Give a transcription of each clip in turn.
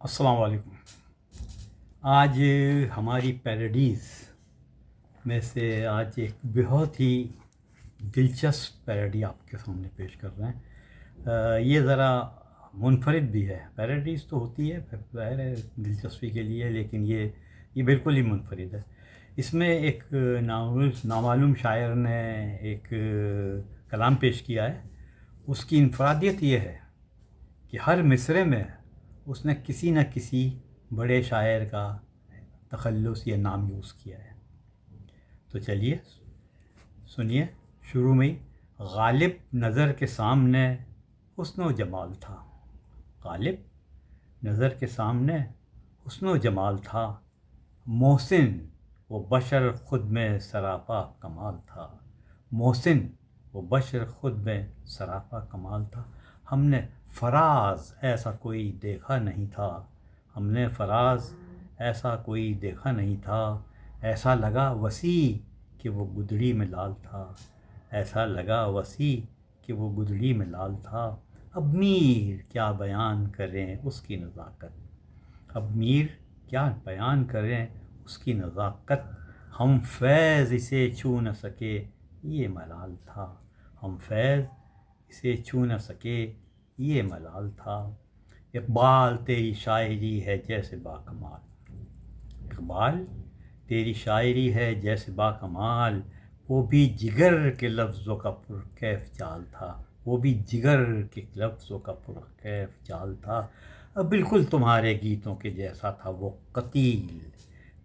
السلام علیکم۔ آج ہماری پیراڈیز میں سے آج ایک بہت ہی دلچسپ پیراڈی آپ کے سامنے پیش کر رہے ہیں۔ یہ ذرا منفرد بھی ہے، پیراڈیز تو ہوتی ہے ظاہر ہے دلچسپی کے لیے، لیکن یہ بالکل ہی منفرد ہے۔ اس میں ایک نامعلوم شاعر نے ایک کلام پیش کیا ہے۔ اس کی انفرادیت یہ ہے کہ ہر مصرعے میں اس نے کسی نہ کسی بڑے شاعر کا تخلص یا نام یوز کیا ہے۔ تو چلیے سنیے، شروع میں غالب نظر کے سامنے حسن و جمال تھا، غالب نظر کے سامنے حسن و جمال تھا، محسن وہ بشر خود میں سراپا کمال تھا، محسن وہ بشر خود میں سراپا کمال تھا۔ ہم نے فراز ایسا کوئی دیکھا نہیں تھا، ہم نے فراز ایسا کوئی دیکھا نہیں تھا، ایسا لگا وسیع کہ وہ گدڑی میں لال تھا، ایسا لگا وسیع کہ وہ گدڑی میں لال تھا۔ اب میر کیا بیان کریں اس کی نزاکت، اب میر کیا بیان کریں اس کی نزاکت، ہم فیض اسے چھو نہ سکے یہ ملال تھا، ہم فیض اسے چھو نہ سکے یہ ملال تھا۔ اقبال تیری شاعری ہے جیسے باکمال، اقبال تیری شاعری ہے جیسے باکمال، وہ بھی جگر کے لفظوں کا پرکیف چال تھا، وہ بھی جگر کے لفظوں کا پرکیف چال تھا۔ بالکل تمہارے گیتوں کے جیسا تھا وہ قتیل،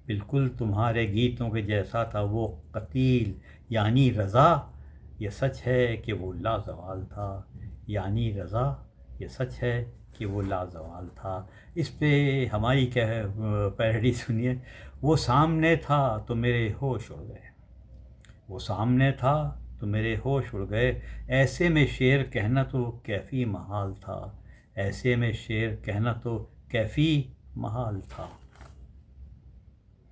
بالکل تمہارے گیتوں کے جیسا تھا وہ قتیل، یعنی رضا یہ سچ ہے کہ وہ لازوال تھا، یعنی رضا یہ سچ ہے کہ وہ لازوال تھا۔ اس پہ ہماری پیروڈی سنیے۔ وہ سامنے تھا تو میرے ہوش اڑ گئے، وہ سامنے تھا تو میرے ہوش اڑ گئے، ایسے میں شعر کہنا تو کیفی محال تھا، ایسے میں شعر کہنا تو کیفی محال تھا۔